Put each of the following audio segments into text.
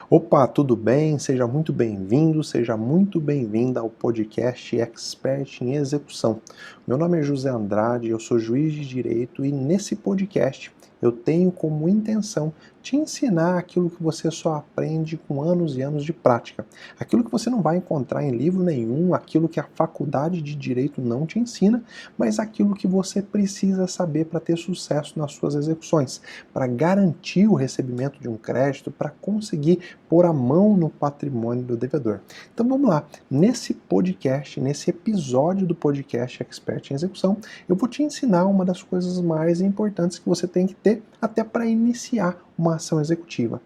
Opa, tudo bem? Seja muito bem-vindo, seja muito bem-vinda ao podcast Expert em Execução. Meu nome é José Andrade, eu sou juiz de direito e nesse podcast eu tenho como intenção te ensinar aquilo que você só aprende com anos e anos de prática. Aquilo que você não vai encontrar em livro nenhum, aquilo que a faculdade de direito não te ensina, mas aquilo que você precisa saber para ter sucesso nas suas execuções, para garantir o recebimento de um crédito, para conseguir pôr a mão no patrimônio do devedor. Então vamos lá, nesse podcast, nesse episódio do podcast Expert em Execução, eu vou te ensinar uma das coisas mais importantes que você tem que ter até para iniciar uma ação executiva.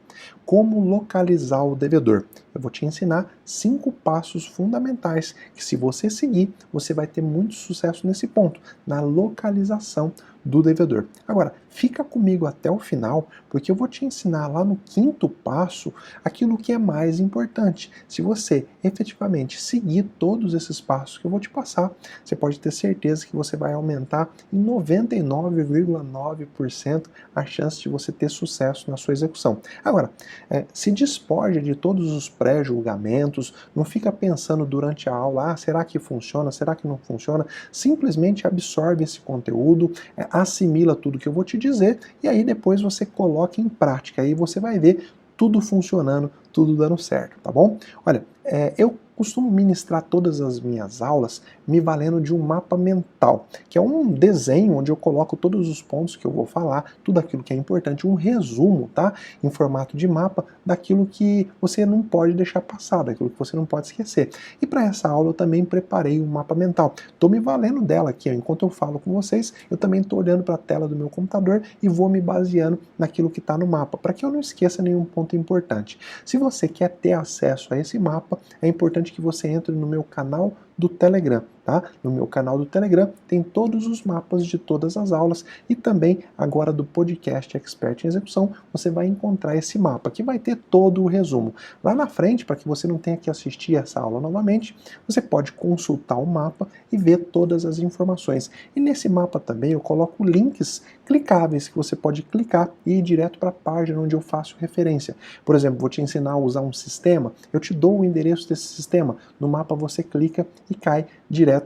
Como localizar o devedor. Eu vou te ensinar 5 passos fundamentais que, se você seguir, você vai ter muito sucesso nesse ponto, na localização do devedor. Agora, fica comigo até o final, porque eu vou te ensinar lá no 5º passo aquilo que é mais importante. Se você efetivamente seguir todos esses passos que eu vou te passar, você pode ter certeza que você vai aumentar em 99,9% a chance de você ter sucesso na sua execução. Agora, se despoja de todos os pré-julgamentos, não fica pensando durante a aula, será que funciona, será que não funciona? Simplesmente absorve esse conteúdo, assimila tudo que eu vou te dizer e aí depois você coloca em prática. Aí você vai ver tudo funcionando, tudo dando certo, tá bom? Olha, eu costumo ministrar todas as minhas aulas me valendo de um mapa mental, que é um desenho onde eu coloco todos os pontos que eu vou falar, tudo aquilo que é importante, um resumo, tá? Em formato de mapa, daquilo que você não pode deixar passar, daquilo que você não pode esquecer. E para essa aula eu também preparei um mapa mental. Estou me valendo dela aqui, ó, enquanto eu falo com vocês, eu também estou olhando para a tela do meu computador e vou me baseando naquilo que está no mapa, para que eu não esqueça nenhum ponto importante. Se você quer ter acesso a esse mapa, é importante que você entre no meu canal do Telegram, tá? No meu canal do Telegram tem todos os mapas de todas as aulas e também agora do podcast Expert em Execução, você vai encontrar esse mapa que vai ter todo o resumo. Lá na frente, para que você não tenha que assistir essa aula novamente, você pode consultar o mapa e ver todas as informações. E nesse mapa também eu coloco links clicáveis que você pode clicar e ir direto para a página onde eu faço referência. Por exemplo, vou te ensinar a usar um sistema, eu te dou o endereço desse sistema, no mapa você clica e cai direto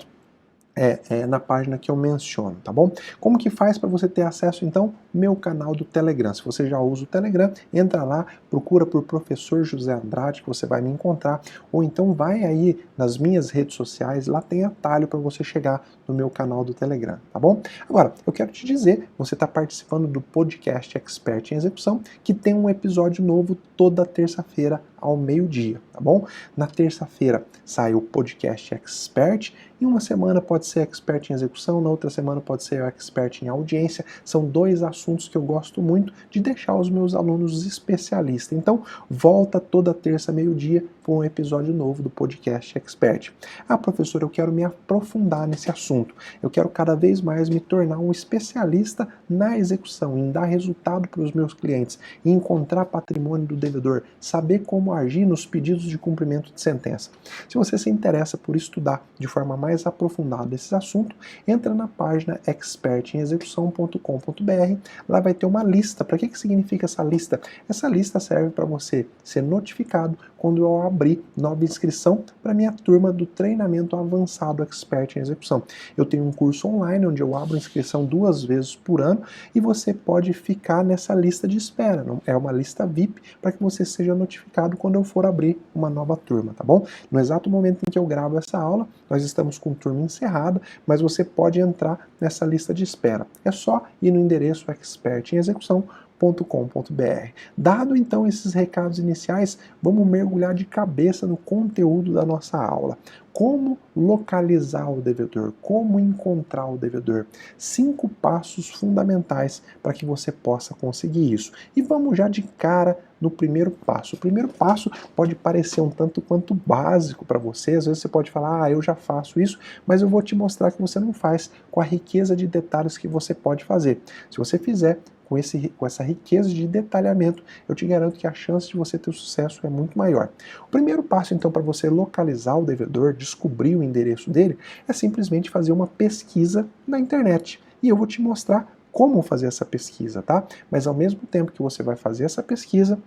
na página que eu menciono, tá bom? Como que faz para você ter acesso, então? Meu canal do Telegram. Se você já usa o Telegram, entra lá, procura por Professor José Andrade, que você vai me encontrar, ou então vai aí nas minhas redes sociais, lá tem atalho para você chegar no meu canal do Telegram, tá bom? Agora, eu quero te dizer, você está participando do podcast Expert em Execução, que tem um episódio novo toda terça-feira ao meio-dia, tá bom? Na terça-feira sai o podcast Expert, em uma semana pode ser Expert em Execução, na outra semana pode ser Expert em Audiência. São 2 assuntos que eu gosto muito de deixar os meus alunos especialistas. Então, volta toda terça, meio-dia, com um episódio novo do podcast Expert. Ah, professor, eu quero me aprofundar nesse assunto. Eu quero cada vez mais me tornar um especialista na execução, em dar resultado para os meus clientes, em encontrar patrimônio do devedor, saber como agir nos pedidos de cumprimento de sentença. Se você se interessa por estudar de forma mais aprofundada esse assunto, entra na página expertemexecução.com.br. Lá vai ter uma lista. Para que significa essa lista? Essa lista serve para você ser notificado quando eu abrir nova inscrição para minha turma do treinamento avançado Expert em Execução. Eu tenho um curso online onde eu abro inscrição 2 vezes por ano e você pode ficar nessa lista de espera. É uma lista VIP para que você seja notificado quando eu for abrir uma nova turma, tá bom? No exato momento em que eu gravo essa aula, nós estamos com turma encerrada, mas você pode entrar nessa lista de espera. É só ir no endereço expertemexecução.com.br. Dado então esses recados iniciais, vamos mergulhar de cabeça no conteúdo da nossa aula. Como localizar o devedor? Como encontrar o devedor? 5 passos fundamentais para que você possa conseguir isso. E vamos já de cara no primeiro passo. O primeiro passo pode parecer um tanto quanto básico para você, às vezes você pode falar, eu já faço isso, mas eu vou te mostrar que você não faz com a riqueza de detalhes que você pode fazer. Se você fizer com essa riqueza de detalhamento, eu te garanto que a chance de você ter sucesso é muito maior. O primeiro passo, então, para você localizar o devedor, descobrir o endereço dele, é simplesmente fazer uma pesquisa na internet. E eu vou te mostrar como fazer essa pesquisa, tá? Mas ao mesmo tempo que você vai fazer essa pesquisa,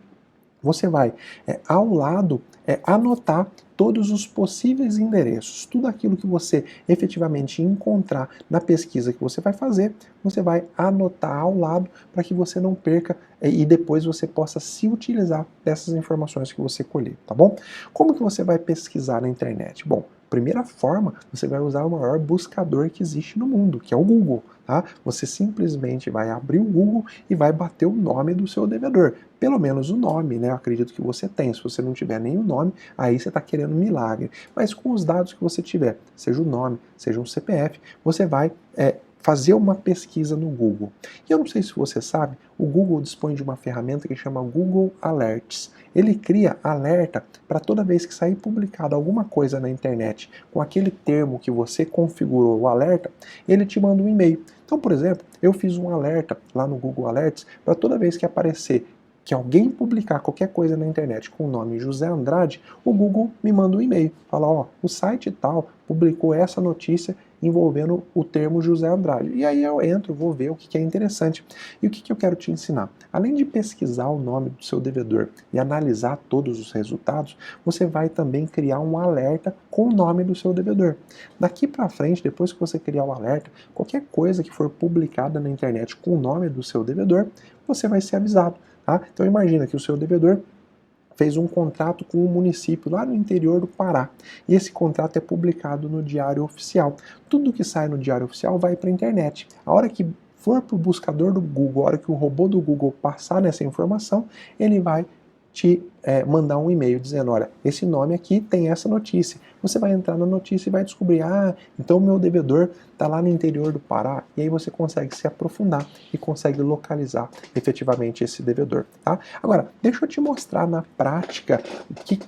você vai, ao lado, anotar todos os possíveis endereços, tudo aquilo que você efetivamente encontrar na pesquisa que você vai fazer, você vai anotar ao lado para que você não perca e depois você possa se utilizar dessas informações que você colher, tá bom? Como que você vai pesquisar na internet? Bom, primeira forma, você vai usar o maior buscador que existe no mundo, que é o Google, tá? Você simplesmente vai abrir o Google e vai bater o nome do seu devedor. Pelo menos o nome, né? Eu acredito que você tem. Se você não tiver nenhum nome, aí você está querendo um milagre. Mas com os dados que você tiver, seja o nome, seja um CPF, você vai fazer uma pesquisa no Google. E eu não sei se você sabe, o Google dispõe de uma ferramenta que chama Google Alerts. Ele cria alerta para toda vez que sair publicado alguma coisa na internet com aquele termo que você configurou o alerta, ele te manda um e-mail. Então, por exemplo, eu fiz um alerta lá no Google Alerts para toda vez que aparecer que alguém publicar qualquer coisa na internet com o nome José Andrade, o Google me manda um e-mail. Fala, ó, o site tal publicou essa notícia envolvendo o termo José Andrade. E aí eu entro, vou ver o que é interessante. E o que eu quero te ensinar? Além de pesquisar o nome do seu devedor e analisar todos os resultados, você vai também criar um alerta com o nome do seu devedor. Daqui para frente, depois que você criar o alerta, qualquer coisa que for publicada na internet com o nome do seu devedor, você vai ser avisado. Tá? Então imagina que o seu devedor fez um contrato com um município lá no interior do Pará. E esse contrato é publicado no Diário Oficial. Tudo que sai no Diário Oficial vai para a internet. A hora que for para o buscador do Google, a hora que o robô do Google passar nessa informação, ele vai te mandar um e-mail dizendo, olha, esse nome aqui tem essa notícia. Você vai entrar na notícia e vai descobrir, então o meu devedor está lá no interior do Pará, e aí você consegue se aprofundar e consegue localizar efetivamente esse devedor, tá? Agora, deixa eu te mostrar na prática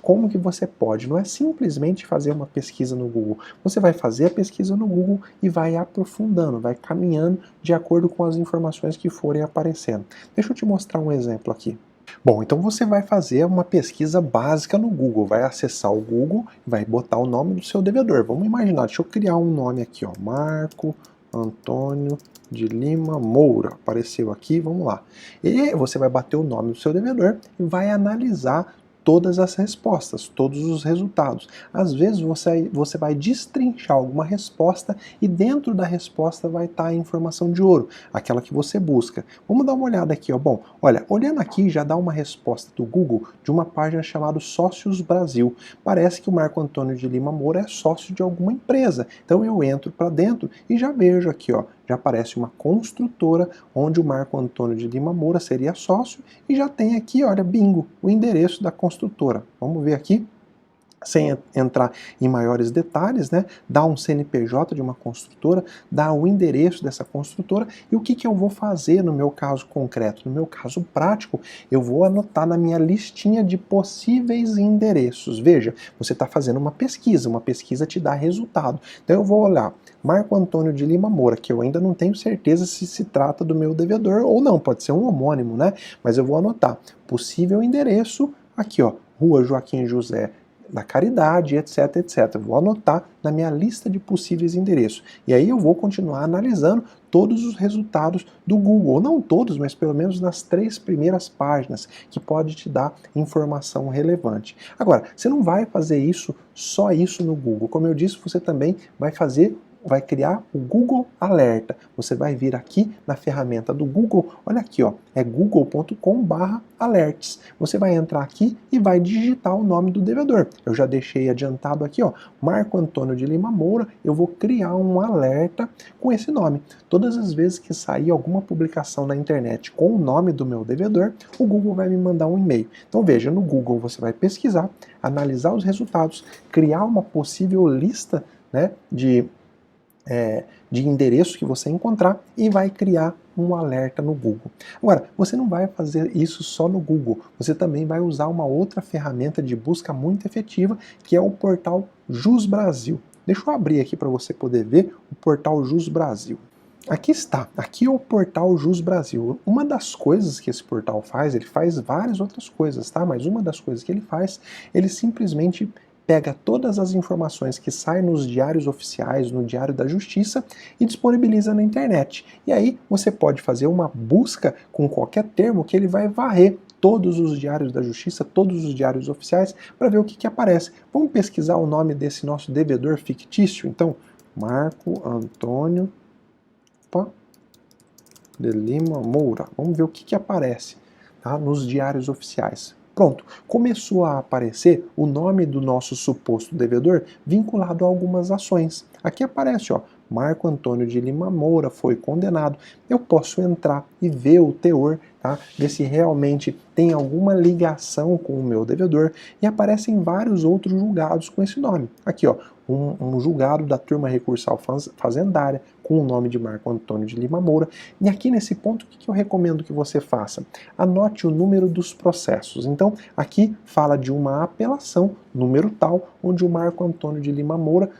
como que você pode, não é simplesmente fazer uma pesquisa no Google, você vai fazer a pesquisa no Google e vai aprofundando, vai caminhando de acordo com as informações que forem aparecendo. Deixa eu te mostrar um exemplo aqui. Bom, então você vai fazer uma pesquisa básica no Google, vai acessar o Google e vai botar o nome do seu devedor. Vamos imaginar, deixa eu criar um nome aqui, ó, Marco Antônio de Lima Moura, apareceu aqui, vamos lá. E você vai bater o nome do seu devedor e vai analisar todas as respostas, todos os resultados. Às vezes você vai destrinchar alguma resposta e dentro da resposta vai estar a informação de ouro, aquela que você busca. Vamos dar uma olhada aqui, ó. Bom, olha, olhando aqui já dá uma resposta do Google de uma página chamada Sócios Brasil. Parece que o Marco Antônio de Lima Moura é sócio de alguma empresa. Então eu entro para dentro e já vejo aqui, ó, já aparece uma construtora onde o Marco Antônio de Lima Moura seria sócio e já tem aqui, olha, bingo, o endereço da construtora. Vamos ver aqui, sem entrar em maiores detalhes, né? Dá um CNPJ de uma construtora, dá o endereço dessa construtora e o que eu vou fazer no meu caso concreto? No meu caso prático, eu vou anotar na minha listinha de possíveis endereços. Veja, você está fazendo uma pesquisa te dá resultado. Então eu vou olhar Marco Antônio de Lima Moura, que eu ainda não tenho certeza se se trata do meu devedor ou não, pode ser um homônimo, né? Mas eu vou anotar possível endereço aqui, ó, Rua Joaquim José da Caridade, etc, etc. Vou anotar na minha lista de possíveis endereços. E aí eu vou continuar analisando todos os resultados do Google. Não todos, mas pelo menos nas 3 primeiras páginas, que pode te dar informação relevante. Agora, você não vai fazer só isso no Google. Como eu disse, você também vai criar o Google Alerta. Você vai vir aqui na ferramenta do Google, olha aqui, ó, é google.com/alerts. Você vai entrar aqui e vai digitar o nome do devedor. Eu já deixei adiantado aqui, ó, Marco Antônio de Lima Moura, eu vou criar um alerta com esse nome. Todas as vezes que sair alguma publicação na internet com o nome do meu devedor, o Google vai me mandar um e-mail. Então veja, no Google você vai pesquisar, analisar os resultados, criar uma possível lista, né, de endereço que você encontrar e vai criar um alerta no Google. Agora, você não vai fazer isso só no Google, você também vai usar uma outra ferramenta de busca muito efetiva, que é o portal Jus Brasil. Deixa eu abrir aqui para você poder ver o portal Jus Brasil. Aqui está, aqui é o portal Jus Brasil. Uma das coisas que esse portal faz, ele faz várias outras coisas, tá? Mas uma das coisas que ele faz, ele simplesmente pega todas as informações que saem nos diários oficiais, no Diário da Justiça e disponibiliza na internet. E aí você pode fazer uma busca com qualquer termo que ele vai varrer todos os diários da Justiça, todos os diários oficiais, para ver o que aparece. Vamos pesquisar o nome desse nosso devedor fictício? Então, Marco Antônio de Lima Moura. Vamos ver o que aparece, tá, nos diários oficiais. Pronto, começou a aparecer o nome do nosso suposto devedor vinculado a algumas ações. Aqui aparece, ó, Marco Antônio de Lima Moura foi condenado. Eu posso entrar e ver o teor, tá? Ver se realmente tem alguma ligação com o meu devedor, e aparecem vários outros julgados com esse nome. Aqui, ó, um julgado da turma recursal fazendária com o nome de Marco Antônio de Lima Moura. E aqui nesse ponto, o que eu recomendo que você faça? Anote o número dos processos. Então, aqui fala de uma apelação, número tal, onde o Marco Antônio de Lima Moura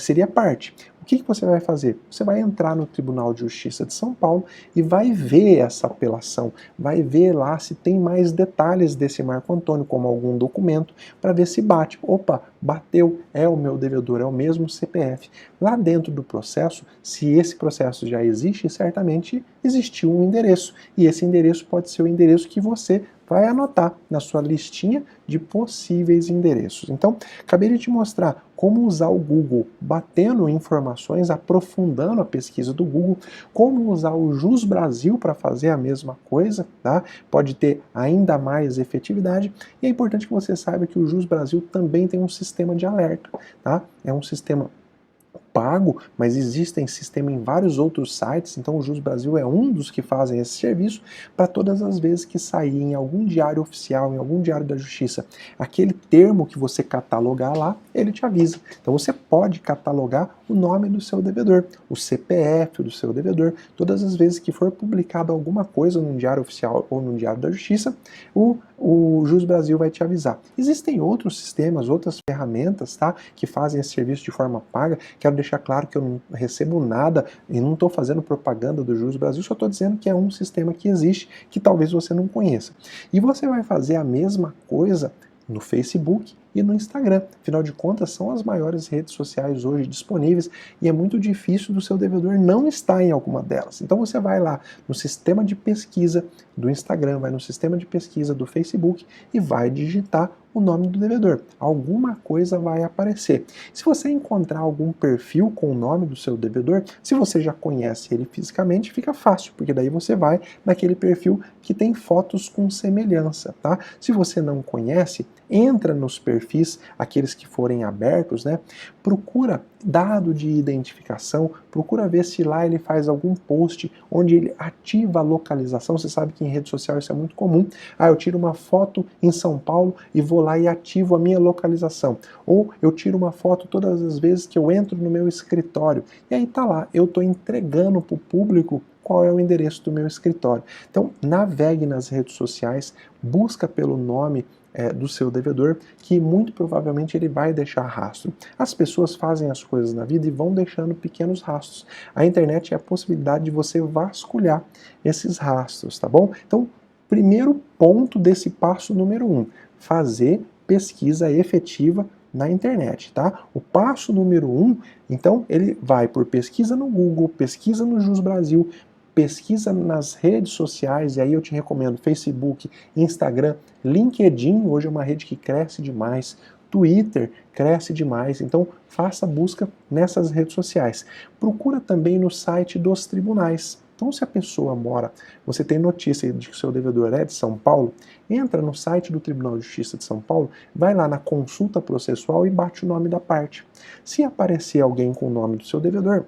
seria parte. O que você vai fazer? Você vai entrar no Tribunal de Justiça de São Paulo e vai ver essa apelação, vai ver lá se tem mais detalhes desse Marco Antônio, como algum documento, para ver se bate. Opa, bateu, é o meu devedor, é o mesmo CPF. Lá dentro do processo, se esse processo já existe, certamente existiu um endereço, e esse endereço pode ser o endereço que você vai anotar na sua listinha de possíveis endereços. Então, acabei de te mostrar como usar o Google batendo informações, aprofundando a pesquisa do Google, como usar o Jus Brasil para fazer a mesma coisa, tá? Pode ter ainda mais efetividade, e é importante que você saiba que o Jus Brasil também tem um sistema de alerta, tá? É um sistema pago, mas existem sistema em vários outros sites, então o Jus Brasil é um dos que fazem esse serviço, para todas as vezes que sair em algum diário oficial, em algum diário da Justiça, aquele termo que você catalogar lá, ele te avisa. Então você pode catalogar o nome do seu devedor, o CPF do seu devedor, todas as vezes que for publicado alguma coisa num diário oficial ou num diário da Justiça, o Jus Brasil vai te avisar. Existem outros sistemas, outras ferramentas, tá, que fazem esse serviço de forma paga. Quero deixar claro que eu não recebo nada e não estou fazendo propaganda do Jus Brasil, só estou dizendo que é um sistema que existe, que talvez você não conheça. E você vai fazer a mesma coisa no Facebook e no Instagram. Afinal de contas, são as maiores redes sociais hoje disponíveis, e é muito difícil do seu devedor não estar em alguma delas. Então você vai lá no sistema de pesquisa do Instagram, vai no sistema de pesquisa do Facebook e vai digitar o nome do devedor. Alguma coisa vai aparecer. Se você encontrar algum perfil com o nome do seu devedor, se você já conhece ele fisicamente, fica fácil, porque daí você vai naquele perfil que tem fotos com semelhança, tá? Se você não conhece, entra nos perfis, aqueles que forem abertos, né? Procura dado de identificação, procura ver se lá ele faz algum post onde ele ativa a localização. Você sabe que em rede social isso é muito comum. Ah, eu tiro uma foto em São Paulo e vou lá e ativo a minha localização. Ou eu tiro uma foto todas as vezes que eu entro no meu escritório. E aí tá lá, eu estou entregando para o público qual é o endereço do meu escritório. Então, navegue nas redes sociais, busca pelo nome do seu devedor, que muito provavelmente ele vai deixar rastro. As pessoas fazem as coisas na vida e vão deixando pequenos rastros. A internet é a possibilidade de você vasculhar esses rastros, tá bom? Então, primeiro ponto desse passo número 1, fazer pesquisa efetiva na internet, tá? O passo número 1, então, ele vai por pesquisa no Google, pesquisa no Jus Brasil, pesquisa nas redes sociais, e aí eu te recomendo Facebook, Instagram, LinkedIn, hoje é uma rede que cresce demais, Twitter cresce demais, então faça busca nessas redes sociais. Procura também no site dos tribunais. Então, se a pessoa mora, você tem notícia de que o seu devedor é de São Paulo, entra no site do Tribunal de Justiça de São Paulo, vai lá na consulta processual e bate o nome da parte. Se aparecer alguém com o nome do seu devedor,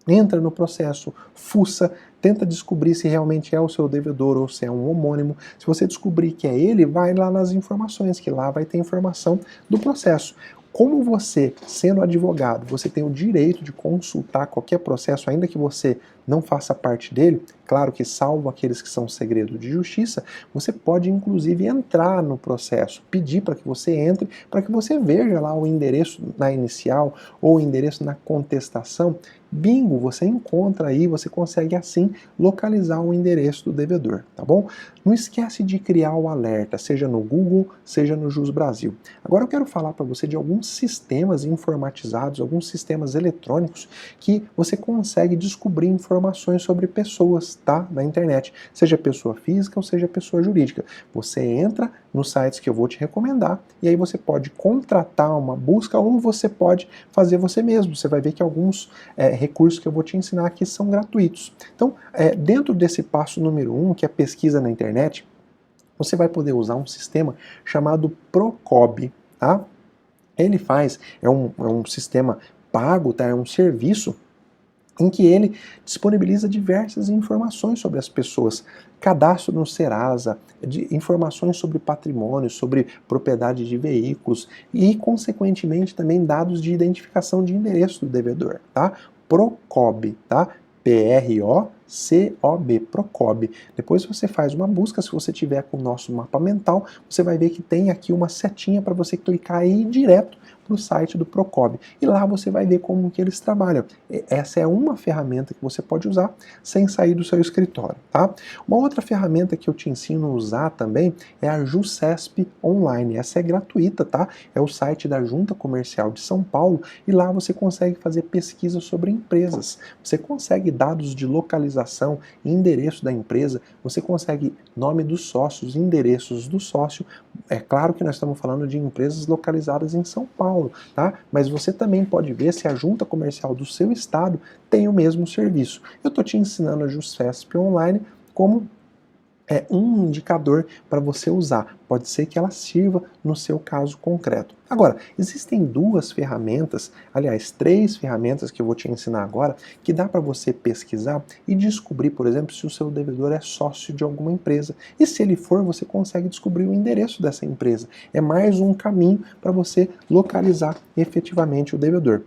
entra no processo, fuça, tenta descobrir se realmente é o seu devedor ou se é um homônimo. Se você descobrir que é ele, vai lá nas informações, que lá vai ter informação do processo. Como você, sendo advogado, você tem o direito de consultar qualquer processo, ainda que você não faça parte dele, claro que salvo aqueles que são segredo de justiça, você pode inclusive entrar no processo, pedir para que você entre, para que você veja lá o endereço na inicial ou o endereço na contestação. Bingo, você encontra aí, você consegue assim localizar o endereço do devedor, tá bom? Não esquece de criar o alerta, seja no Google, seja no Jus Brasil. Agora eu quero falar para você de alguns sistemas informatizados, alguns sistemas eletrônicos que você consegue descobrir informações informações sobre pessoas, tá? Na internet, seja pessoa física ou seja pessoa jurídica. Você entra nos sites que eu vou te recomendar e aí você pode contratar uma busca ou você pode fazer você mesmo. Você vai ver que alguns recursos que eu vou te ensinar aqui são gratuitos. Então, dentro desse passo número 1, que é pesquisa na internet, você vai poder usar um sistema chamado Procob, tá? Ele é um sistema pago, tá? É um serviço em que ele disponibiliza diversas informações sobre as pessoas, cadastro no Serasa, informações sobre patrimônio, sobre propriedade de veículos e, consequentemente, também dados de identificação de endereço do devedor, tá? Procob, tá? P-R-O-C-O-B, Procob. Depois você faz uma busca, se você tiver com o nosso mapa mental, você vai ver que tem aqui uma setinha para você clicar e ir direto para o site do Procob. E lá você vai ver como que eles trabalham. Essa é uma ferramenta que você pode usar sem sair do seu escritório, tá? Uma outra ferramenta que eu te ensino a usar também é a Jusesp Online. Essa é gratuita, tá? É o site da Junta Comercial de São Paulo e lá você consegue fazer pesquisa sobre empresas. Você consegue dados de localização, endereço da empresa, você consegue nome dos sócios, endereços do sócio. É claro que nós estamos falando de empresas localizadas em São Paulo, tá? Mas você também pode ver se a junta comercial do seu estado tem o mesmo serviço. Eu estou te ensinando a Jusesp Online como um indicador para você usar. Pode ser que ela sirva no seu caso concreto. Agora, existem duas ferramentas, aliás, 3 ferramentas que eu vou te ensinar agora, que dá para você pesquisar e descobrir, por exemplo, se o seu devedor é sócio de alguma empresa. E se ele for, você consegue descobrir o endereço dessa empresa. É mais um caminho para você localizar efetivamente o devedor.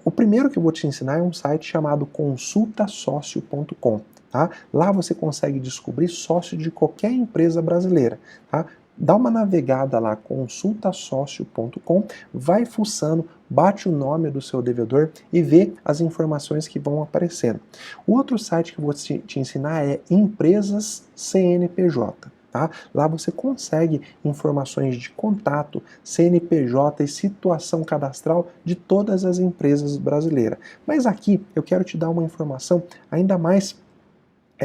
O primeiro que eu vou te ensinar é um site chamado consultasócio.com. Tá? Lá você consegue descobrir sócio de qualquer empresa brasileira. Tá? Dá uma navegada lá, consultasócio.com, vai fuçando, bate o nome do seu devedor e vê as informações que vão aparecendo. O outro site que eu vou te ensinar é Empresas CNPJ. Tá? Lá você consegue informações de contato, CNPJ e situação cadastral de todas as empresas brasileiras. Mas aqui eu quero te dar uma informação ainda mais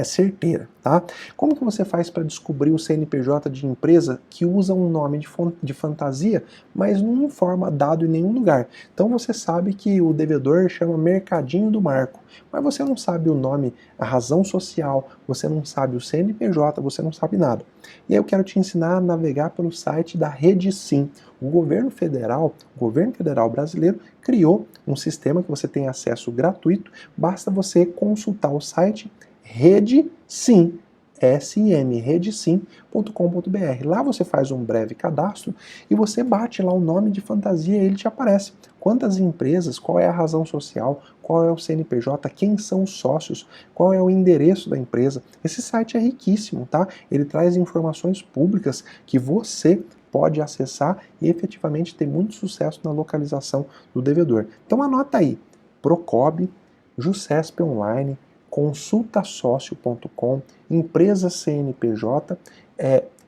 certeira, tá? Como que você faz para descobrir o CNPJ de empresa que usa um nome de fantasia, mas não informa dado em nenhum lugar? Então você sabe que o devedor chama Mercadinho do Marco, mas você não sabe o nome, a razão social, você não sabe o CNPJ, você não sabe nada. E aí eu quero te ensinar a navegar pelo site da RedeSim. O governo federal brasileiro criou um sistema que você tem acesso gratuito, basta você consultar o site RedeSim, redesim.com.br. Lá você faz um breve cadastro e você bate lá o nome de fantasia e ele te aparece. Quantas empresas, qual é a razão social, qual é o CNPJ, quem são os sócios, qual é o endereço da empresa. Esse site é riquíssimo, tá? Ele traz informações públicas que você pode acessar e efetivamente ter muito sucesso na localização do devedor. Então anota aí, Procob, Jusesp Online, consultasócio.com, empresa CNPJ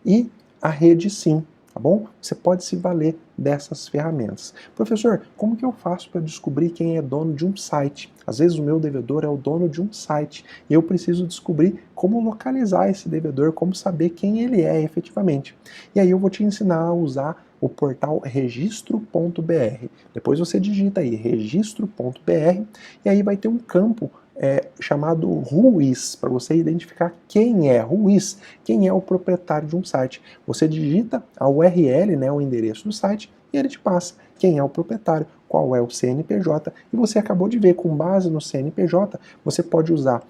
e a RedeSim, tá bom? Você pode se valer dessas ferramentas. Professor, como que eu faço para descobrir quem é dono de um site? Às vezes o meu devedor é o dono de um site e eu preciso descobrir como localizar esse devedor, como saber quem ele é efetivamente. E aí eu vou te ensinar a usar o portal registro.br. Depois você digita aí registro.br e aí vai ter um campo chamado Whois, para você identificar quem é Whois, quem é o proprietário de um site. Você digita a URL, né, o endereço do site, e ele te passa quem é o proprietário, qual é o CNPJ, e você acabou de ver, com base no CNPJ, você pode usar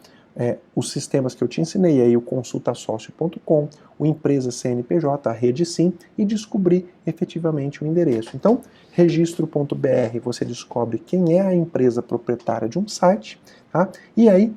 os sistemas que eu te ensinei, aí o consultasócio.com, o empresa CNPJ, a RedeSim, e descobrir efetivamente o endereço. Então, registro.br, você descobre quem é a empresa proprietária de um site, tá? E aí,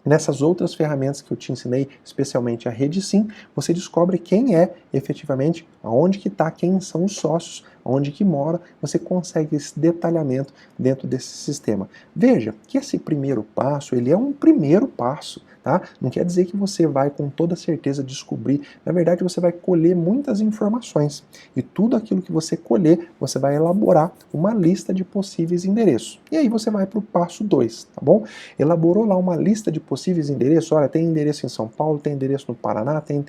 nessas outras ferramentas que eu te ensinei, especialmente a RedeSim, você descobre quem é efetivamente aonde que está, quem são os sócios, onde que mora, você consegue esse detalhamento dentro desse sistema. Veja que esse primeiro passo, ele é um primeiro passo, tá? Não quer dizer que você vai com toda certeza descobrir, na verdade você vai colher muitas informações, e tudo aquilo que você colher, você vai elaborar uma lista de possíveis endereços. E aí você vai para o passo 2, tá bom? Elaborou lá uma lista de possíveis endereços, olha, tem endereço em São Paulo, tem endereço no Paraná, tem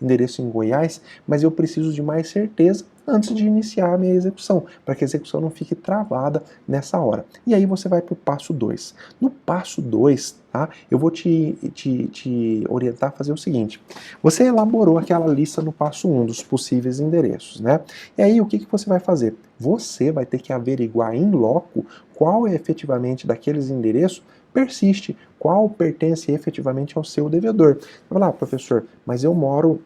endereço em Goiás, mas eu preciso de mais certeza antes de iniciar a minha execução, para que a execução não fique travada nessa hora. E aí você vai para o passo 2. No passo 2, tá, eu vou te orientar a fazer o seguinte. Você elaborou aquela lista no passo 1 dos possíveis endereços, né? E aí o que você vai fazer? Você vai ter que averiguar em loco qual é efetivamente daqueles endereços persiste, qual pertence efetivamente ao seu devedor. Você vai falar, professor, mas eu moro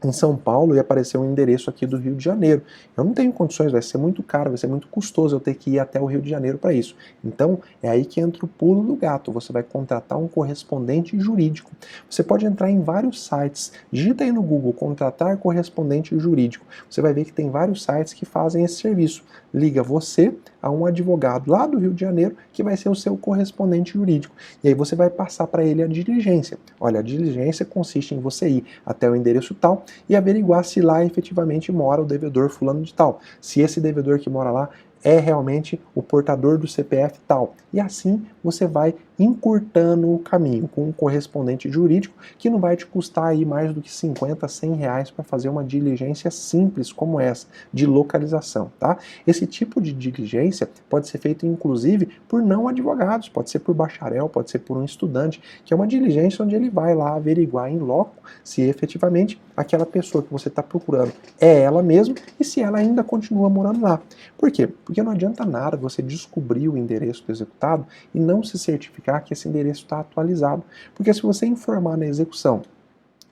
em São Paulo e apareceu um endereço aqui do Rio de Janeiro. Eu não tenho condições, vai ser muito caro, vai ser muito custoso eu ter que ir até o Rio de Janeiro para isso. Então, é aí que entra o pulo do gato. Você vai contratar um correspondente jurídico. Você pode entrar em vários sites, digita aí no Google, contratar correspondente jurídico. Você vai ver que tem vários sites que fazem esse serviço. Liga você a um advogado lá do Rio de Janeiro que vai ser o seu correspondente jurídico. E aí você vai passar para ele a diligência. Olha, a diligência consiste em você ir até o endereço tal e averiguar se lá efetivamente mora o devedor fulano de tal. Se esse devedor que mora lá é realmente o portador do CPF tal. E assim você vai encurtando o caminho com um correspondente jurídico que não vai te custar aí mais do que 50, 100 reais para fazer uma diligência simples como essa, de localização, tá? Esse tipo de diligência pode ser feito inclusive por não advogados, pode ser por bacharel, pode ser por um estudante, que é uma diligência onde ele vai lá averiguar em loco se efetivamente aquela pessoa que você está procurando é ela mesma e se ela ainda continua morando lá. Por quê? Porque não adianta nada você descobrir o endereço do executado e não se certificar que esse endereço está atualizado. Porque se você informar na execução,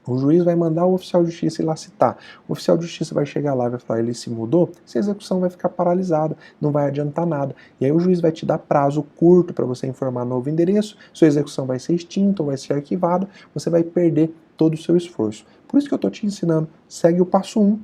o juiz vai mandar o oficial de justiça ir lá citar. O oficial de justiça vai chegar lá e vai falar, ele se mudou, essa execução vai ficar paralisada, não vai adiantar nada. E aí o juiz vai te dar prazo curto para você informar novo endereço, sua execução vai ser extinta ou vai ser arquivada, você vai perder todo o seu esforço. Por isso que eu estou te ensinando, segue o passo 1.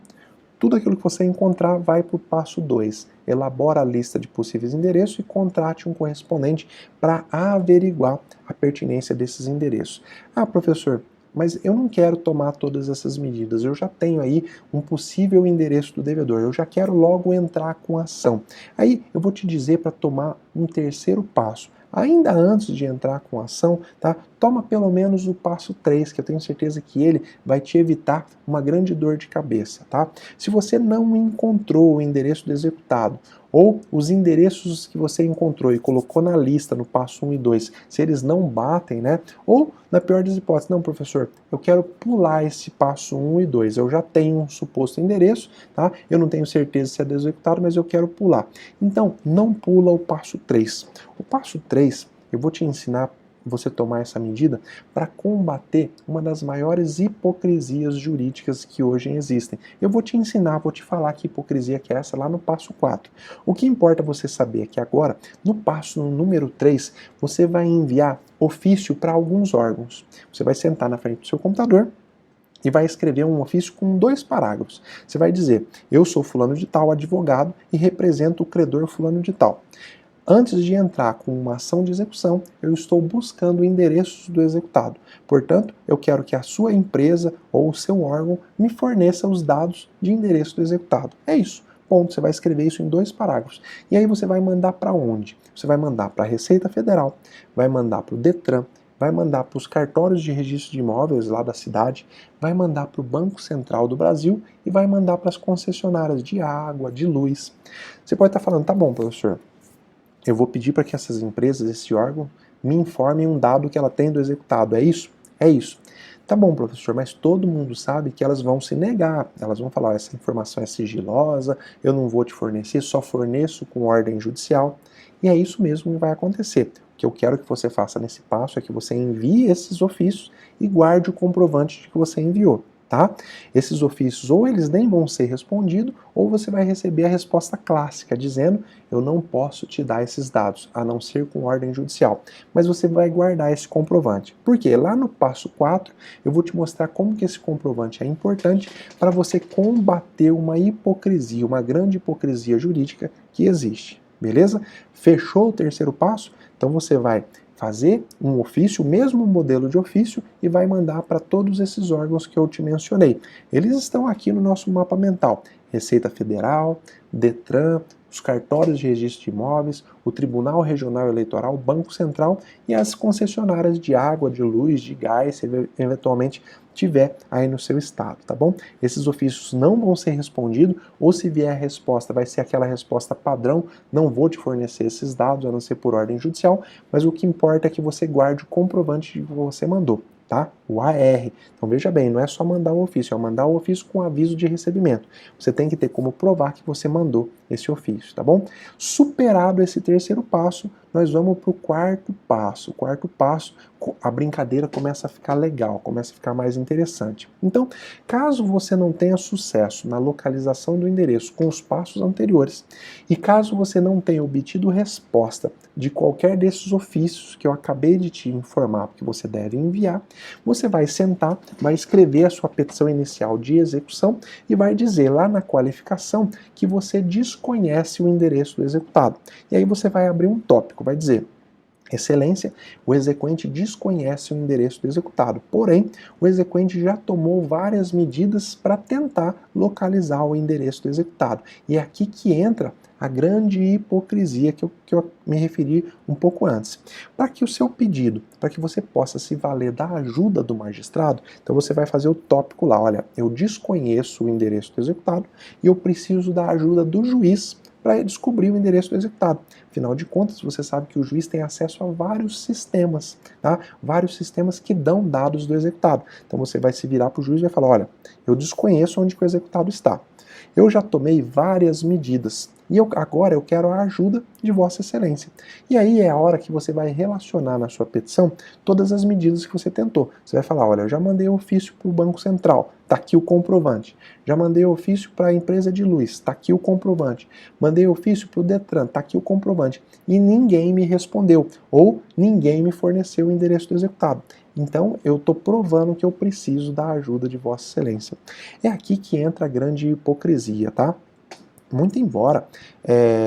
Tudo aquilo que você encontrar vai para o passo 2. Elabora a lista de possíveis endereços e contrate um correspondente para averiguar a pertinência desses endereços. Ah, professor, mas eu não quero tomar todas essas medidas, eu já tenho aí um possível endereço do devedor, eu já quero logo entrar com a ação. Aí eu vou te dizer para tomar um terceiro passo. Ainda antes de entrar com a ação, tá? Toma pelo menos o passo 3, que eu tenho certeza que ele vai te evitar uma grande dor de cabeça, tá? Se você não encontrou o endereço do executado, ou os endereços que você encontrou e colocou na lista no passo 1 e 2, se eles não batem, né? Ou, na pior das hipóteses, não, professor, eu quero pular esse passo 1 e 2, eu já tenho um suposto endereço, tá? Eu não tenho certeza se é do executado, mas eu quero pular. Então, não pula o passo 3. O passo 3, eu vou te ensinar você tomar essa medida para combater uma das maiores hipocrisias jurídicas que hoje existem. Eu vou te ensinar, vou te falar que hipocrisia que é essa lá no passo 4. O que importa você saber é que agora, no passo número 3, você vai enviar ofício para alguns órgãos. Você vai sentar na frente do seu computador e vai escrever um ofício com 2 parágrafos. Você vai dizer, eu sou fulano de tal, advogado, e represento o credor fulano de tal. Antes de entrar com uma ação de execução, eu estou buscando endereços do executado. Portanto, eu quero que a sua empresa ou o seu órgão me forneça os dados de endereço do executado. É isso. Ponto. Você vai escrever isso em 2 parágrafos. E aí você vai mandar para onde? Você vai mandar para a Receita Federal, vai mandar para o Detran, vai mandar para os cartórios de registro de imóveis lá da cidade, vai mandar para o Banco Central do Brasil e vai mandar para as concessionárias de água, de luz. Você pode estar falando, tá bom, professor, eu vou pedir para que essas empresas, esse órgão, me informem um dado que ela tem do executado. É isso? É isso. Tá bom, professor, mas todo mundo sabe que elas vão se negar. Elas vão falar, essa informação é sigilosa, eu não vou te fornecer, só forneço com ordem judicial. E é isso mesmo que vai acontecer. O que eu quero que você faça nesse passo é que você envie esses ofícios e guarde o comprovante de que você enviou. tá? Esses ofícios ou eles nem vão ser respondidos, ou você vai receber a resposta clássica, dizendo eu não posso te dar esses dados, a não ser com ordem judicial. Mas você vai guardar esse comprovante. Por quê? Lá no passo 4, eu vou te mostrar como que esse comprovante é importante para você combater uma hipocrisia, uma grande hipocrisia jurídica que existe. Beleza? Fechou o terceiro passo? Então você vai fazer um ofício, o mesmo modelo de ofício, e vai mandar para todos esses órgãos que eu te mencionei. Eles estão aqui no nosso mapa mental. Receita Federal, Detran, os cartórios de registro de imóveis, o Tribunal Regional Eleitoral, o Banco Central e as concessionárias de água, de luz, de gás, se eventualmente tiver aí no seu estado, tá bom? Esses ofícios não vão ser respondidos, ou se vier a resposta, vai ser aquela resposta padrão, não vou te fornecer esses dados, a não ser por ordem judicial, mas o que importa é que você guarde o comprovante de que você mandou, tá? O AR. Então veja bem, não é só mandar o ofício, é mandar o ofício com aviso de recebimento. Você tem que ter como provar que você mandou esse ofício, tá bom? Superado esse terceiro passo, nós vamos para o quarto passo. O quarto passo, a brincadeira começa a ficar legal, começa a ficar mais interessante. Então, caso você não tenha sucesso na localização do endereço com os passos anteriores, e caso você não tenha obtido resposta de qualquer desses ofícios que eu acabei de te informar que você deve enviar, você vai sentar, vai escrever a sua petição inicial de execução e vai dizer lá na qualificação que você desconhece o endereço do executado. E aí você vai abrir um tópico, vai dizer: Excelência, o exequente desconhece o endereço do executado, porém, o exequente já tomou várias medidas para tentar localizar o endereço do executado. E é aqui que entra a grande hipocrisia que eu me referi um pouco antes. Para que o seu pedido, para que você possa se valer da ajuda do magistrado, então você vai fazer o tópico lá: olha, eu desconheço o endereço do executado e eu preciso da ajuda do juiz para descobrir o endereço do executado. Afinal de contas, você sabe que o juiz tem acesso a vários sistemas, tá? Vários sistemas que dão dados do executado. Então você vai se virar para o juiz e vai falar: olha, eu desconheço onde o executado está. Eu já tomei várias medidas e agora eu quero a ajuda de Vossa Excelência. E aí é a hora que você vai relacionar na sua petição todas as medidas que você tentou. Você vai falar: olha, eu já mandei ofício para o Banco Central, está aqui o comprovante. Já mandei ofício para a empresa de luz, está aqui o comprovante. Mandei ofício para o Detran, está aqui o comprovante. E ninguém me respondeu, ou ninguém me forneceu o endereço do executado. Então, eu estou provando que eu preciso da ajuda de Vossa Excelência. É aqui que entra a grande hipocrisia, tá? Muito embora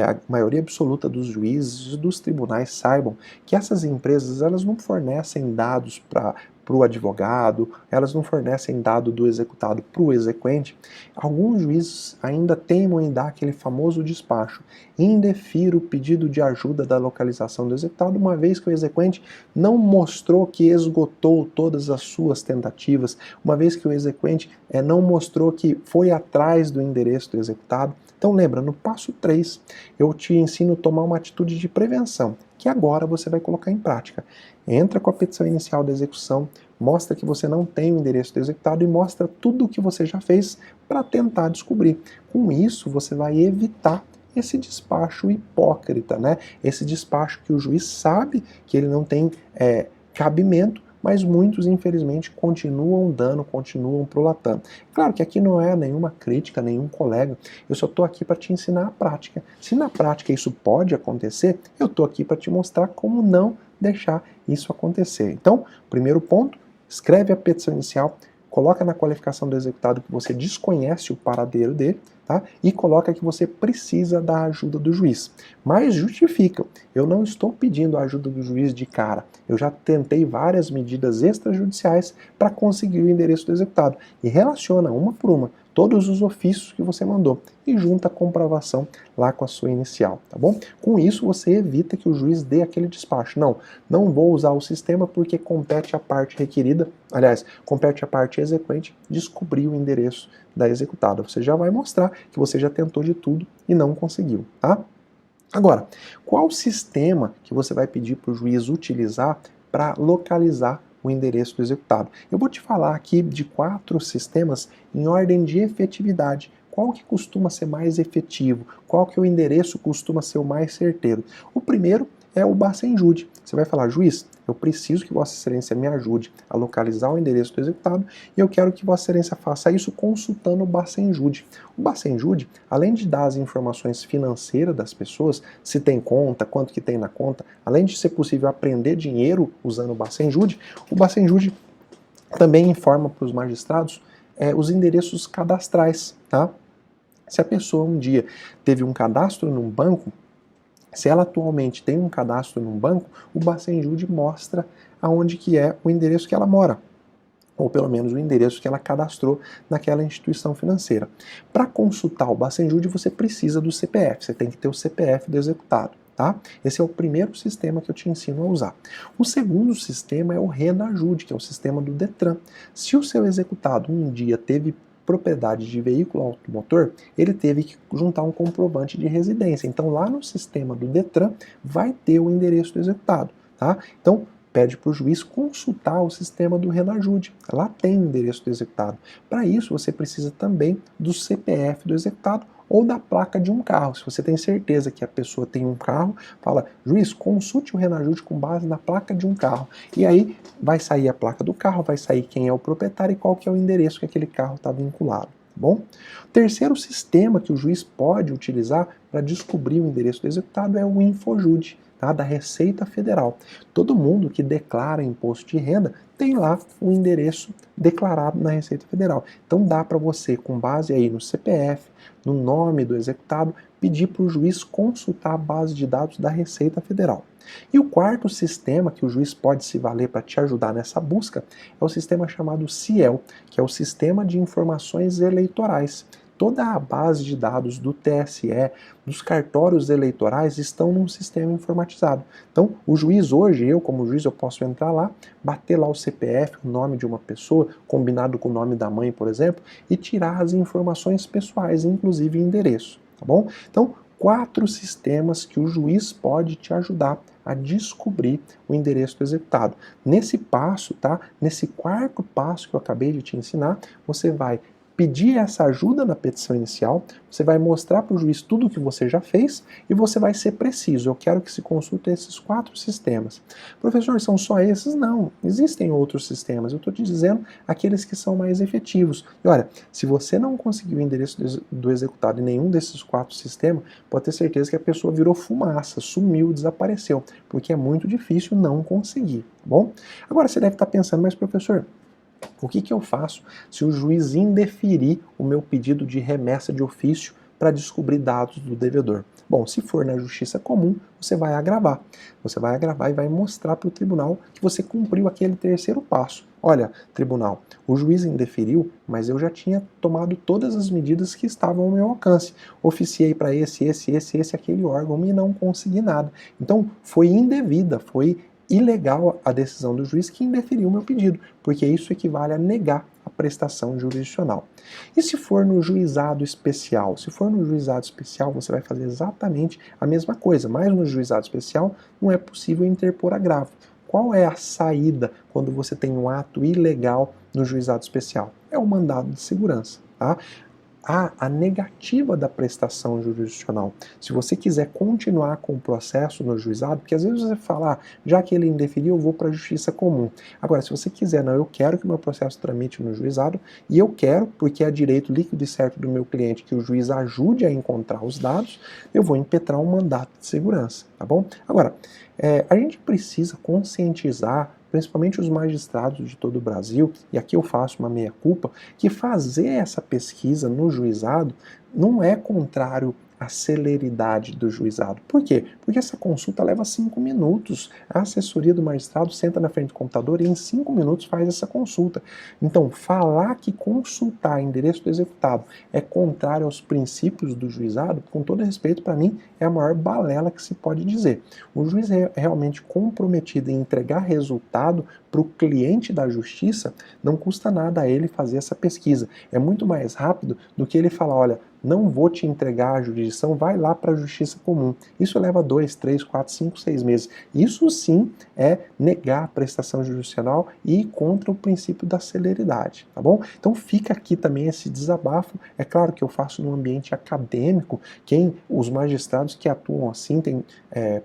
a maioria absoluta dos juízes e dos tribunais saibam que essas empresas elas não fornecem dados para o advogado, elas não fornecem dado do executado para o exequente, alguns juízes ainda teimam em dar aquele famoso despacho: indefiro o pedido de ajuda da localização do executado, uma vez que o exequente não mostrou que esgotou todas as suas tentativas, uma vez que o exequente não mostrou que foi atrás do endereço do executado. Então lembra, no passo 3, eu te ensino a tomar uma atitude de prevenção, que agora você vai colocar em prática. Entra com a petição inicial da execução, mostra que você não tem o endereço do executado e mostra tudo o que você já fez para tentar descobrir. Com isso, você vai evitar esse despacho hipócrita, né? Esse despacho que o juiz sabe que ele não tem cabimento, mas muitos, infelizmente, continuam dando, continuam prolatando. Claro que aqui não é nenhuma crítica, nenhum colega, eu só estou aqui para te ensinar a prática. Se na prática isso pode acontecer, eu estou aqui para te mostrar como não deixar isso acontecer. Então, primeiro ponto, escreve a petição inicial, coloca na qualificação do executado que você desconhece o paradeiro dele, tá? E coloca que você precisa da ajuda do juiz. Mas justifica, eu não estou pedindo a ajuda do juiz de cara, eu já tentei várias medidas extrajudiciais para conseguir o endereço do executado. E relaciona uma por uma todos os ofícios que você mandou e junta a comprovação lá com a sua inicial, tá bom? Com isso você evita que o juiz dê aquele despacho. Não vou usar o sistema porque compete à parte requerida, aliás, compete à parte exequente descobrir o endereço da executada. Você já vai mostrar que você já tentou de tudo e não conseguiu, tá? Agora, qual sistema que você vai pedir para o juiz utilizar para localizar o endereço do executado? Eu vou te falar aqui de 4 sistemas em ordem de efetividade. Qual que costuma ser mais efetivo? Qual que o endereço costuma ser o mais certeiro? O primeiro é o Bacenjude. Você vai falar, juiz, eu preciso que Vossa Excelência me ajude a localizar o endereço do executado e eu quero que Vossa Excelência faça isso consultando o Bacenjude. O Bacenjude, além de dar as informações financeiras das pessoas, se tem conta, quanto que tem na conta, além de ser possível aprender dinheiro usando o Bacenjude também informa para os magistrados os endereços cadastrais, tá? Se a pessoa um dia teve um cadastro num banco, se ela atualmente tem um cadastro num banco, o Bacenjude mostra aonde que é o endereço que ela mora, ou pelo menos o endereço que ela cadastrou naquela instituição financeira. Para consultar o Bacenjude, você precisa do CPF, você tem que ter o CPF do executado. Tá? Esse é o primeiro sistema que eu te ensino a usar. O segundo sistema é o RenaJude, que é o sistema do Detran. Se o seu executado um dia teve propriedade de veículo automotor, ele teve que juntar um comprovante de residência. Então lá no sistema do Detran vai ter o endereço do executado. Tá? Então pede para o juiz consultar o sistema do RenaJude. Lá tem o endereço do executado. Para isso você precisa também do CPF do executado ou da placa de um carro. Se você tem certeza que a pessoa tem um carro, fala, juiz, consulte o RenaJude com base na placa de um carro. E aí vai sair a placa do carro, vai sair quem é o proprietário e qual que é o endereço que aquele carro está vinculado. Tá bom? O terceiro sistema que o juiz pode utilizar para descobrir o endereço do executado é o InfoJude, tá? Da Receita Federal. Todo mundo que declara imposto de renda tem lá o endereço declarado na Receita Federal. Então dá para você, com base aí no CPF, no nome do executado, pedir para o juiz consultar a base de dados da Receita Federal. E o quarto sistema que o juiz pode se valer para te ajudar nessa busca é o sistema chamado CIEL, que é o Sistema de Informações Eleitorais. Toda a base de dados do TSE, dos cartórios eleitorais, estão num sistema informatizado. Então, o juiz hoje, eu como juiz, eu posso entrar lá, bater lá o CPF, o nome de uma pessoa, combinado com o nome da mãe, por exemplo, e tirar as informações pessoais, inclusive endereço, tá bom? Então, 4 sistemas que o juiz pode te ajudar a descobrir o endereço do executado. Nesse passo, tá? Nesse quarto passo que eu acabei de te ensinar, você vai pedir essa ajuda na petição inicial, você vai mostrar para o juiz tudo o que você já fez e você vai ser preciso. Eu quero que se consulte esses 4 sistemas. Professor, são só esses? Não, existem outros sistemas. Eu estou te dizendo aqueles que são mais efetivos. E olha, se você não conseguiu o endereço do executado em nenhum desses 4 sistemas, pode ter certeza que a pessoa virou fumaça, sumiu, desapareceu, porque é muito difícil não conseguir, tá bom? Agora você deve estar pensando, mas professor, o que eu faço se o juiz indeferir o meu pedido de remessa de ofício para descobrir dados do devedor? Bom, se for na justiça comum, você vai agravar. Você vai agravar e vai mostrar para o tribunal que você cumpriu aquele terceiro passo. Olha, tribunal, o juiz indeferiu, mas eu já tinha tomado todas as medidas que estavam ao meu alcance. Oficiei para esse, aquele órgão e não consegui nada. Então, foi indevida, foi ilegal a decisão do juiz que indeferiu o meu pedido, porque isso equivale a negar a prestação jurisdicional. E se for no juizado especial? Se for no juizado especial, você vai fazer exatamente a mesma coisa, mas no juizado especial não é possível interpor agravo. Qual é a saída quando você tem um ato ilegal no juizado especial? É o mandado de segurança, tá? A negativa da prestação jurisdicional. Se você quiser continuar com o processo no juizado, porque às vezes você fala, já que ele indeferiu, eu vou para a justiça comum. Agora, se você quiser, não, eu quero que o meu processo tramite no juizado, e eu quero, porque é direito líquido e certo do meu cliente que o juiz ajude a encontrar os dados, eu vou impetrar um mandato de segurança, tá bom? Agora, a gente precisa conscientizar principalmente os magistrados de todo o Brasil, e aqui eu faço uma meia-culpa, que fazer essa pesquisa no juizado não é contrário à celeridade do juizado. Por quê? Porque essa consulta leva 5 minutos. A assessoria do magistrado senta na frente do computador e em 5 minutos faz essa consulta. Então, falar que consultar endereço do executado é contrário aos princípios do juizado, com todo respeito, para mim, é a maior balela que se pode dizer. O juiz é realmente comprometido em entregar resultado para o cliente da justiça, não custa nada a ele fazer essa pesquisa. É muito mais rápido do que ele falar, olha, não vou te entregar a jurisdição, vai lá para a justiça comum. Isso leva 2, 3, 4, 5, 6 meses. Isso sim é negar a prestação jurisdicional e ir contra o princípio da celeridade, tá bom? Então fica aqui também esse desabafo. É claro que eu faço no ambiente acadêmico, os magistrados que atuam assim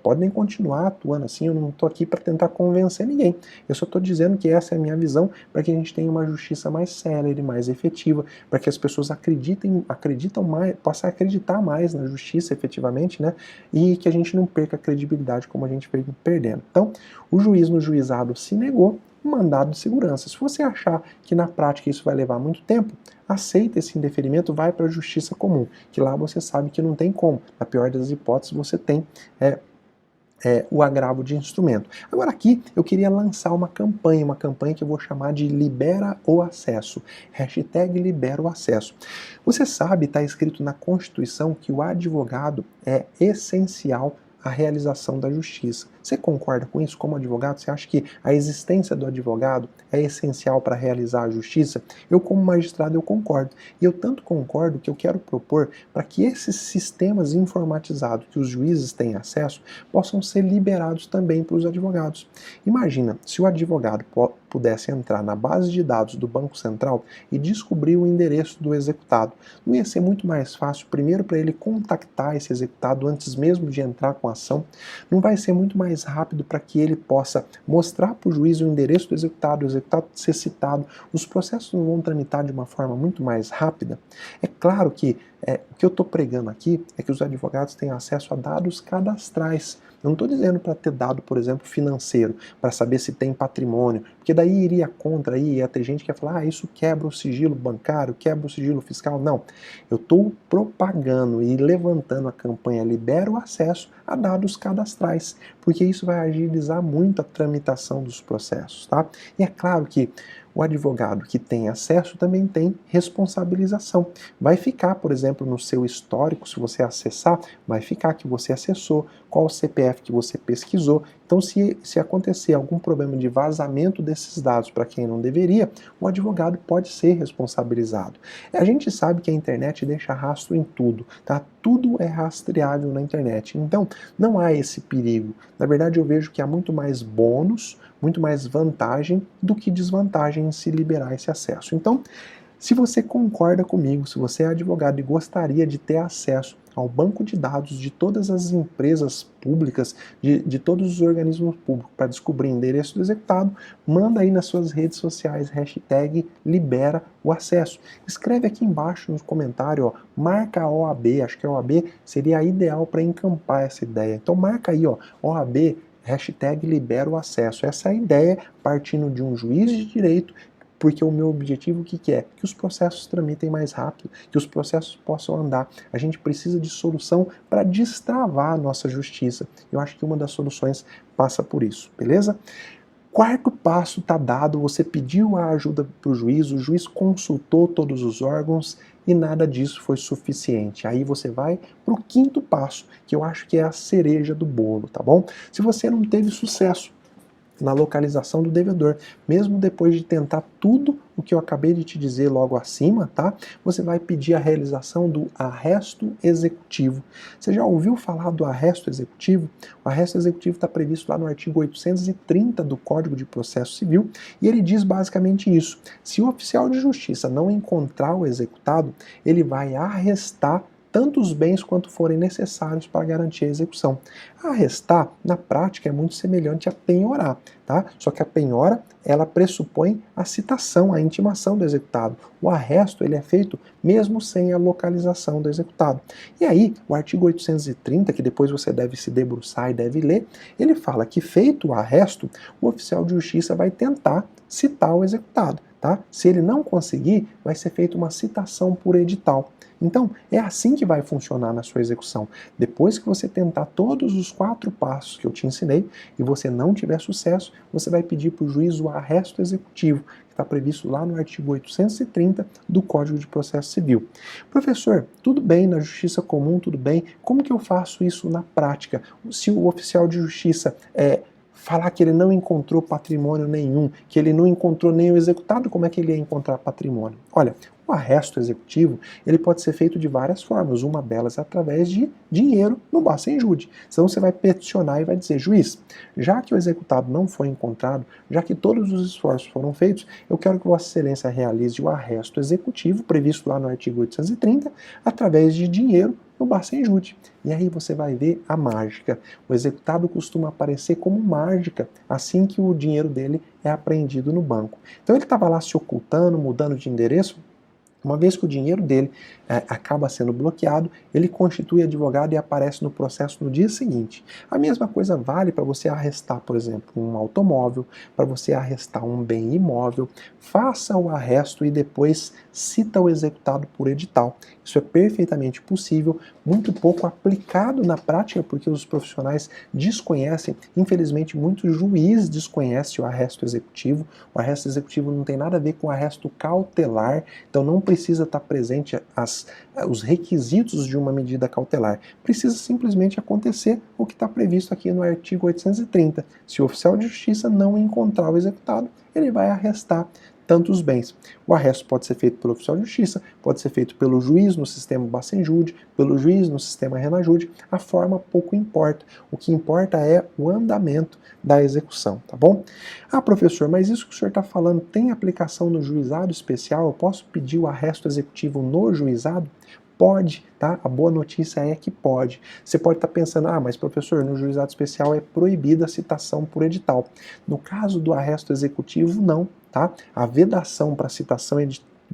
podem continuar atuando assim, eu não estou aqui para tentar convencer ninguém. Eu só estou dizendo que essa é a minha visão para que a gente tenha uma justiça mais célere, mais efetiva, para que as pessoas acreditam mais, possam acreditar mais na justiça efetivamente, né? E que a gente não perca a credibilidade como a gente vem perdendo. Então, o juiz no juizado se negou, mandado de segurança. Se você achar que na prática isso vai levar muito tempo, aceita esse indeferimento, vai para a justiça comum, que lá você sabe que não tem como. Na pior das hipóteses, você tem o agravo de instrumento. Agora aqui eu queria lançar uma campanha que eu vou chamar de Libera o Acesso. Hashtag Libera o Acesso. Você sabe, está escrito na Constituição que o advogado é essencial à realização da justiça. Você concorda com isso como advogado? Você acha que a existência do advogado é essencial para realizar a justiça? Eu, como magistrado, eu concordo. E eu tanto concordo que eu quero propor para que esses sistemas informatizados que os juízes têm acesso possam ser liberados também para os advogados. Imagina se o advogado pudesse entrar na base de dados do Banco Central e descobrir o endereço do executado. Não ia ser muito mais fácil, primeiro, para ele contactar esse executado antes mesmo de entrar com a ação? Não vai ser muito mais rápido para que ele possa mostrar para o juiz o endereço do executado, o executado ser citado? Os processos não vão tramitar de uma forma muito mais rápida? É claro que o que eu estou pregando aqui é que os advogados têm acesso a dados cadastrais. Eu não estou dizendo para ter dado, por exemplo, financeiro, para saber se tem patrimônio, porque daí iria contra, aí ia ter gente que ia falar, isso quebra o sigilo bancário, quebra o sigilo fiscal. Não, eu estou propagando e levantando a campanha Libera o Acesso a dados cadastrais, porque isso vai agilizar muito a tramitação dos processos, tá? E é claro que o advogado que tem acesso também tem responsabilização. Vai ficar, por exemplo, no seu histórico, se você acessar, vai ficar que você acessou, qual o CPF que você pesquisou. Então, se acontecer algum problema de vazamento desses dados para quem não deveria, o advogado pode ser responsabilizado. A gente sabe que a internet deixa rastro em tudo, tá? Tudo é rastreável na internet. Então, não há esse perigo. Na verdade, eu vejo que há muito mais bônus, muito mais vantagem do que desvantagem em se liberar esse acesso. Então, se você concorda comigo, se você é advogado e gostaria de ter acesso ao banco de dados de todas as empresas públicas, de todos os organismos públicos, para descobrir o endereço do executado, manda aí nas suas redes sociais, hashtag Libera o Acesso. Escreve aqui embaixo nos comentários, marca a OAB, acho que a OAB seria a ideal para encampar essa ideia. Então marca aí, OAB, hashtag Libera o Acesso. Essa é a ideia, partindo de um juiz de direito, porque o meu objetivo o que é? Que os processos tramitem mais rápido, que os processos possam andar. A gente precisa de solução para destravar a nossa justiça. Eu acho que uma das soluções passa por isso, beleza? Quarto passo está dado, você pediu a ajuda para o juiz consultou todos os órgãos e nada disso foi suficiente. Aí você vai para o quinto passo, que eu acho que é a cereja do bolo, tá bom? Se você não teve sucesso na localização do devedor, mesmo depois de tentar tudo o que eu acabei de te dizer logo acima, tá? Você vai pedir a realização do arresto executivo. Você já ouviu falar do arresto executivo? O arresto executivo está previsto lá no artigo 830 do Código de Processo Civil e ele diz basicamente isso. Se o oficial de justiça não encontrar o executado, ele vai arrestar tanto os bens quanto forem necessários para garantir a execução. Arrestar, na prática, é muito semelhante a penhorar, tá? Só que a penhora, ela pressupõe a citação, a intimação do executado. O arresto, ele é feito mesmo sem a localização do executado. E aí, o artigo 830, que depois você deve se debruçar e deve ler, ele fala que feito o arresto, o oficial de justiça vai tentar citar o executado, tá? Se ele não conseguir, vai ser feita uma citação por edital. Então, é assim que vai funcionar na sua execução. Depois que você tentar todos os 4 passos que eu te ensinei e você não tiver sucesso, você vai pedir para o juiz o arresto executivo, que está previsto lá no artigo 830 do Código de Processo Civil. Professor, tudo bem na justiça comum, tudo bem. Como que eu faço isso na prática? Se o oficial de justiça falar que ele não encontrou patrimônio nenhum, que ele não encontrou nem o executado, como é que ele ia encontrar patrimônio? Olha, O arresto executivo, ele pode ser feito de várias formas, uma delas através de dinheiro no Bacen-Jude. Então você vai peticionar e vai dizer, juiz, já que o executado não foi encontrado, já que todos os esforços foram feitos, eu quero que Vossa Excelência realize o arresto executivo, previsto lá no artigo 830, através de dinheiro no Bacen-Jude. E aí você vai ver a mágica. O executado costuma aparecer como mágica assim que o dinheiro dele é apreendido no banco. Então ele estava lá se ocultando, mudando de endereço. Uma vez que o dinheiro dele acaba sendo bloqueado, ele constitui advogado e aparece no processo no dia seguinte. A mesma coisa vale para você arrestar, por exemplo, um automóvel, para você arrestar um bem imóvel. Faça o arresto e depois cita o executado por edital. Isso é perfeitamente possível, muito pouco aplicado na prática, porque os profissionais desconhecem. Infelizmente, muitos juízes desconhecem o arresto executivo. O arresto executivo não tem nada a ver com o arresto cautelar, então não precisa estar presente os requisitos de uma medida cautelar. Precisa simplesmente acontecer o que está previsto aqui no artigo 830. Se o oficial de justiça não encontrar o executado, ele vai arrestar tantos bens. O arresto pode ser feito pelo oficial de justiça, pode ser feito pelo juiz no sistema Bacen-Jude, pelo juiz no sistema Renajude, a forma pouco importa. O que importa é o andamento da execução, tá bom? Ah, professor, mas isso que o senhor está falando tem aplicação no juizado especial? Eu posso pedir o arresto executivo no juizado? Pode, tá? A boa notícia é que pode. Você pode estar pensando, ah, mas professor, no juizado especial é proibida a citação por edital. No caso do arresto executivo, não, tá? A vedação para citação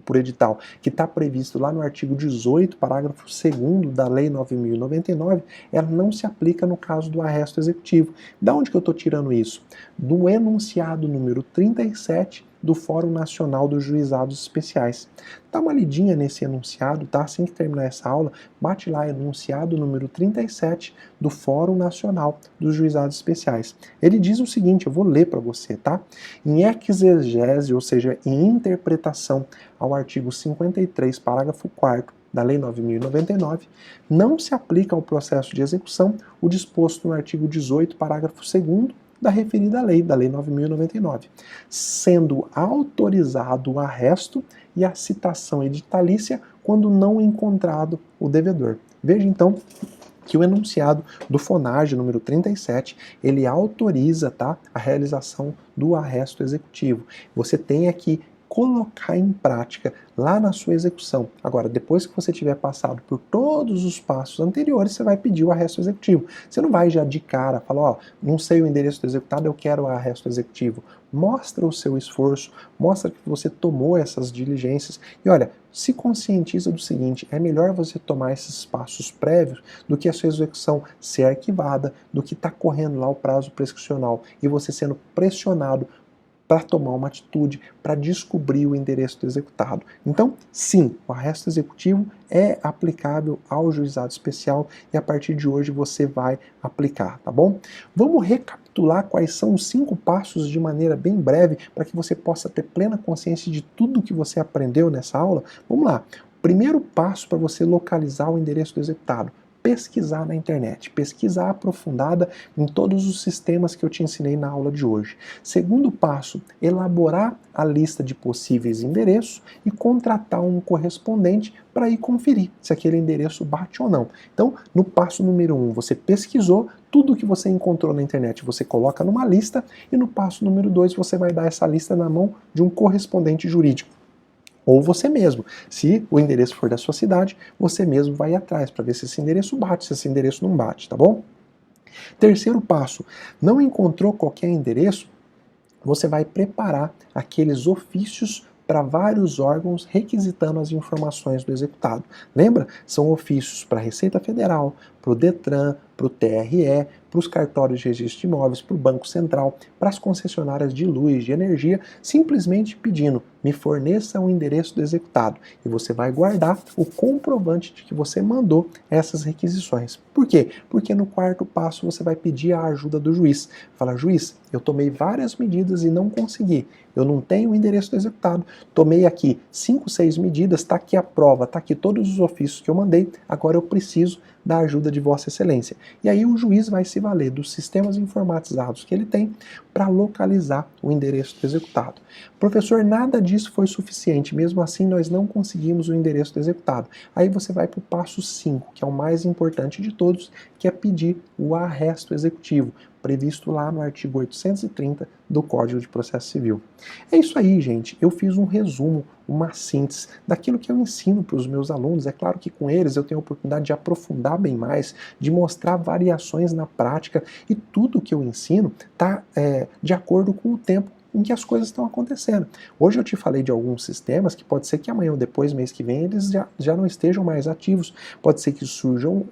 por edital, que está previsto lá no artigo 18, parágrafo 2º da Lei 9.099, ela não se aplica no caso do arresto executivo. Da onde que eu estou tirando isso? Do enunciado número 37 do Fórum Nacional dos Juizados Especiais. Dá uma lidinha nesse enunciado, tá? Assim que terminar essa aula, bate lá enunciado número 37 do Fórum Nacional dos Juizados Especiais. Ele diz o seguinte, eu vou ler para você, tá? Em exegese, ou seja, em interpretação ao artigo 53, parágrafo 4º da Lei 9.099, não se aplica ao processo de execução o disposto no artigo 18, parágrafo 2º da referida lei, da Lei 9.099, sendo autorizado o arresto e a citação editalícia quando não encontrado o devedor. Veja então que o enunciado do FONAGE número 37, ele autoriza, tá, a realização do arresto executivo. Você tem aqui colocar em prática lá na sua execução. Agora, depois que você tiver passado por todos os passos anteriores, você vai pedir o arresto executivo. Você não vai já de cara falar, ó, não sei o endereço do executado, eu quero o arresto executivo. Mostra o seu esforço, mostra que você tomou essas diligências e olha, se conscientiza do seguinte, é melhor você tomar esses passos prévios do que a sua execução ser arquivada, do que estar correndo lá o prazo prescricional e você sendo pressionado para tomar uma atitude, para descobrir o endereço do executado. Então, sim, o arresto executivo é aplicável ao juizado especial e a partir de hoje você vai aplicar, tá bom? Vamos recapitular quais são os 5 passos de maneira bem breve para que você possa ter plena consciência de tudo que você aprendeu nessa aula. Vamos lá. Primeiro passo para você localizar o endereço do executado. Pesquisar na internet, pesquisa aprofundada em todos os sistemas que eu te ensinei na aula de hoje. Segundo passo, elaborar a lista de possíveis endereços e contratar um correspondente para ir conferir se aquele endereço bate ou não. Então, no passo número 1, você pesquisou, tudo que você encontrou na internet você coloca numa lista e no passo número 2 você vai dar essa lista na mão de um correspondente jurídico. Ou você mesmo. Se o endereço for da sua cidade, você mesmo vai atrás para ver se esse endereço bate, se esse endereço não bate, tá bom? Terceiro passo, não encontrou qualquer endereço, você vai preparar aqueles ofícios para vários órgãos requisitando as informações do executado. Lembra? São ofícios para a Receita Federal, para o DETRAN, para o TRE, para os cartórios de registro de imóveis, para o Banco Central, para as concessionárias de luz, de energia, simplesmente pedindo, me forneça o endereço do executado. E você vai guardar o comprovante de que você mandou essas requisições. Por quê? Porque no quarto passo você vai pedir a ajuda do juiz. Fala, juiz, eu tomei várias medidas e não consegui. Eu não tenho o endereço do executado. Tomei aqui 5, 6 medidas, está aqui a prova, está aqui todos os ofícios que eu mandei, agora eu preciso da ajuda de Vossa Excelência. E aí o juiz vai se valer dos sistemas informatizados que ele tem para localizar o endereço do executado. Professor, nada disso foi suficiente, mesmo assim nós não conseguimos o endereço do executado. Aí você vai para o passo 5, que é o mais importante de todos, que é pedir o arresto executivo, previsto lá no artigo 830 do Código de Processo Civil. É isso aí, gente. Eu fiz um resumo, uma síntese daquilo que eu ensino para os meus alunos. É claro que com eles eu tenho a oportunidade de aprofundar bem mais, de mostrar variações na prática, e tudo que eu ensino está de acordo com o tempo em que as coisas estão acontecendo. Hoje eu te falei de alguns sistemas que pode ser que amanhã ou depois, mês que vem, eles já não estejam mais ativos. Pode ser que surjam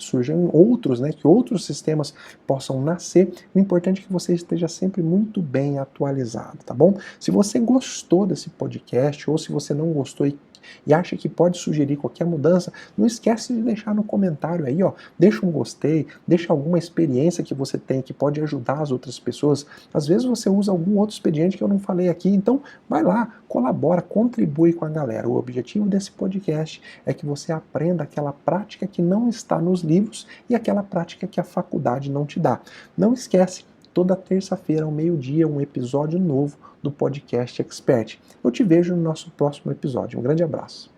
outros, né, que outros sistemas possam nascer. O importante é que você esteja sempre muito bem atualizado, tá bom? Se você gostou desse podcast ou se você não gostou e acha que pode sugerir qualquer mudança, não esquece de deixar no comentário aí, ó. Deixa um gostei, deixa alguma experiência que você tem que pode ajudar as outras pessoas. Às vezes você usa algum outro expediente que eu não falei aqui, então vai lá, colabora, contribui com a galera. O objetivo desse podcast é que você aprenda aquela prática que não está nos livros e aquela prática que a faculdade não te dá. Não esquece, toda terça-feira ao meio-dia, um episódio novo do podcast Expert. Eu te vejo no nosso próximo episódio. Um grande abraço.